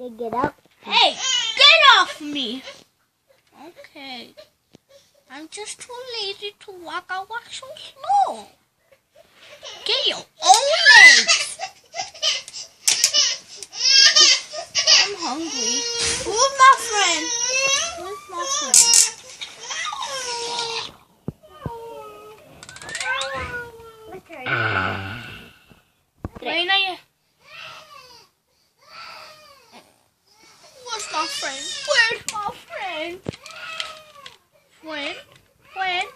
Get up. Hey, get off me! Okay. I'm just too lazy to walk. I walk so slow. Get your own legs. I'm hungry. Who's my friend? Where's my friend? Reina, where's my friend? Where's my friend? Friend?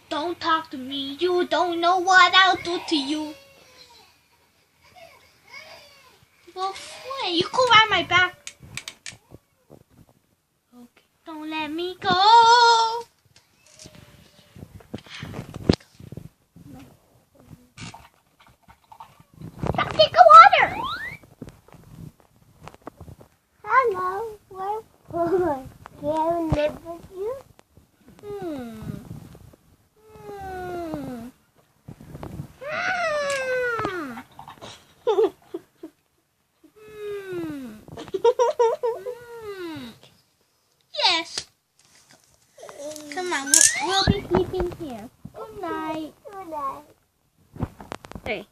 Don't talk to me. You don't know what I'll do to you. Well, friend, you go around my back. Okay. Don't let me go. Stop taking water. Hello, where can I live with you? Yes. Come on, we'll be sleeping here. Good night. Good night. Hey.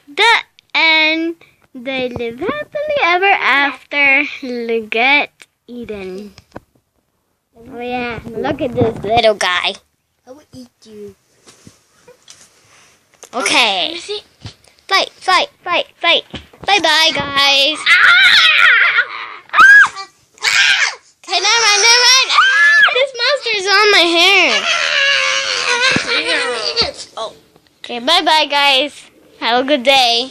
The end. They live happily ever after. Get eaten. Oh yeah, look at this little guy. I will eat you. Okay. Fight. Bye-bye, guys. Okay, never mind. This monster's on my hair. Okay, bye-bye, guys. Have a good day.